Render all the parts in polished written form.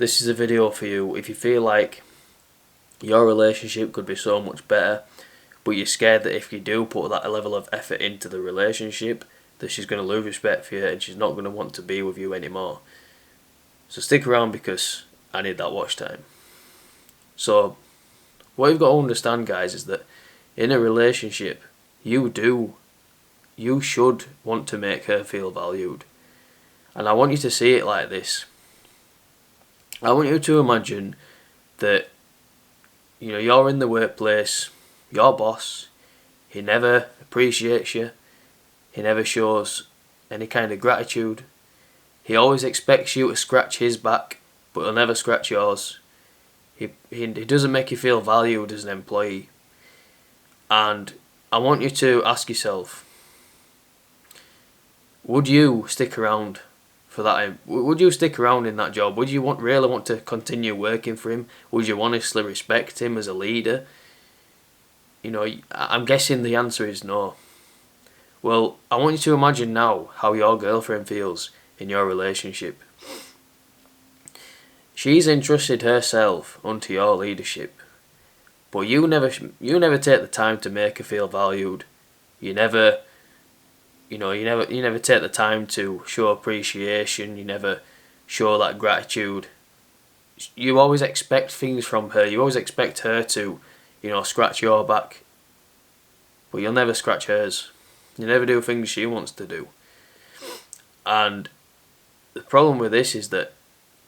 this is a video for you if you feel like your relationship could be so much better, but you're scared that if you do put that level of effort into the relationship, that she's going to lose respect for you and she's not going to want to be with you anymore. So stick around because I need that watch time. So what you've got to understand, guys, is that in a relationship, you should want to make her feel valued. And I want you to see it like this. I want you to imagine that, you're in the workplace, your boss, he never appreciates you, he never shows any kind of gratitude, he always expects you to scratch his back, but he'll never scratch yours. He doesn't make you feel valued as an employee. And I want you to ask yourself, would you stick around for that? Would you stick around in that job? Would you really want to continue working for him? Would you honestly respect him as a leader? I'm guessing the answer is no. Well, I want you to imagine now how your girlfriend feels in your relationship. She's entrusted herself unto your leadership, but you never take the time to make her feel valued. You never take the time to show appreciation. You never show that gratitude. You always expect things from her. You always expect her to, scratch your back, but you'll never scratch hers. You never do things she wants to do. And the problem with this is that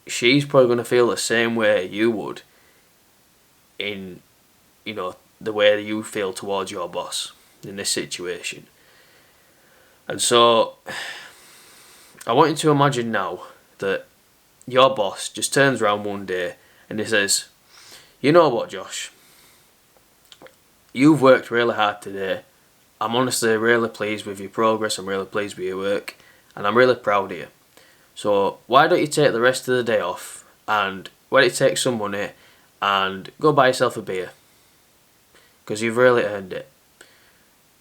she's probably going to feel the same way you would in, the way that you feel towards your boss in this situation. And so, I want you to imagine now that your boss just turns around one day and he says, "You know what, Josh? You've worked really hard today. I'm honestly really pleased with your progress. I'm really pleased with your work. And I'm really proud of you. So why don't you take the rest of the day off and why don't you take some money and go buy yourself a beer? Because you've really earned it."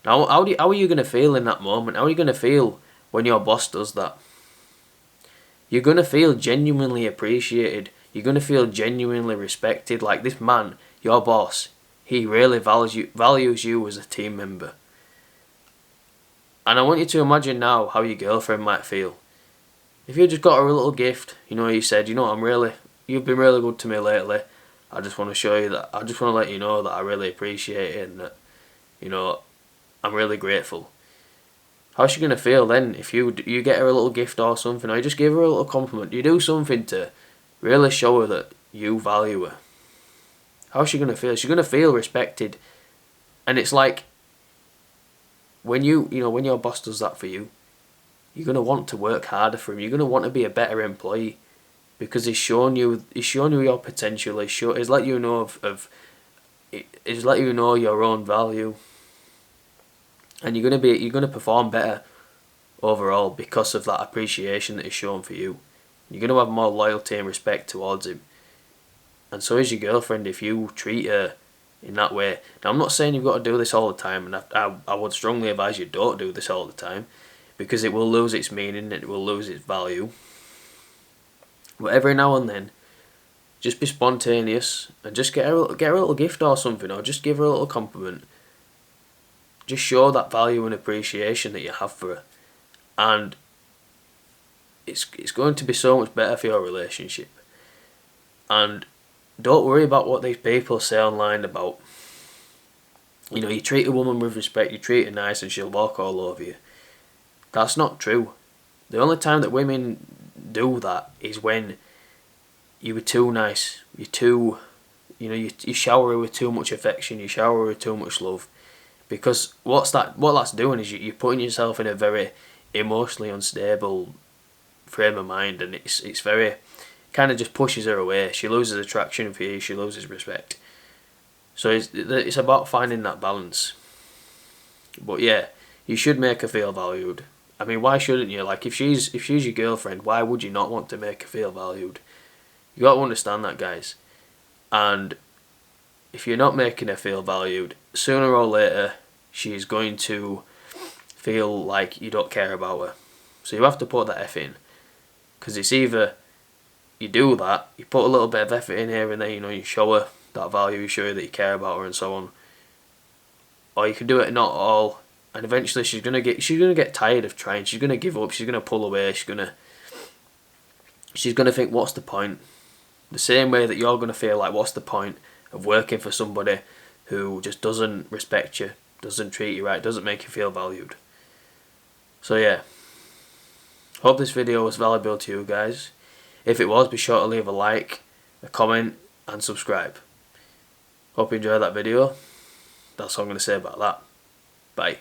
Now, how are you going to feel in that moment? How are you going to feel when your boss does that? You're going to feel genuinely appreciated. You're going to feel genuinely respected. Like this man, your boss, he really values you as a team member. And I want you to imagine now how your girlfriend might feel. If you just got her a little gift, you said, you've been really good to me lately. I just want to show you that, I just want to let you know that I really appreciate it and that, I'm really grateful. How's she going to feel then if you get her a little gift or something, or you just give her a little compliment, you do something to really show her that you value her? How's she going to feel? She's going to feel respected. And it's like, when when your boss does that for you, you're going to want to work harder for him. You're going to want to be a better employee because he's shown you your potential. He's let you know he's let you know your own value. And you're going to perform better overall because of that appreciation that is shown for you. You're going to have more loyalty and respect towards him. And so is your girlfriend if you treat her in that way. Now, I'm not saying you've got to do this all the time, and I would strongly advise you don't do this all the time, because it will lose its meaning, it will lose its value. But every now and then, just be spontaneous and just get her a little gift or something, or just give her a little compliment. Just show that value and appreciation that you have for her, and it's going to be so much better for your relationship. And don't worry about what these people say online about, you treat a woman with respect, you treat her nice and she'll walk all over you. That's not true. The only time that women do that is when you were too nice, you shower her with too much affection, you shower her with too much love. Because what that's doing is you're putting yourself in a very emotionally unstable frame of mind, and it's very, kind of just pushes her away. She loses attraction for you, she loses respect. So it's about finding that balance. But yeah, you should make her feel valued. I mean, why shouldn't you? Like, if she's your girlfriend, why would you not want to make her feel valued? You got to understand that, guys. And if you're not making her feel valued, sooner or later, she's going to feel like you don't care about her. So you have to put that effort in. Because it's either you do that, you put a little bit of effort in here and there, you know, you show her that value, you show her that you care about her and so on. Or you can do it not all, and eventually she's gonna get tired of trying. She's gonna give up. She's gonna pull away. She's gonna think, what's the point? The same way that you're gonna feel like, what's the point of working for somebody who just doesn't respect you, doesn't treat you right, doesn't make you feel valued. So yeah, hope this video was valuable to you guys. If it was, be sure to leave a like, a comment and subscribe. Hope you enjoyed that video. That's all I'm going to say about that. Bye.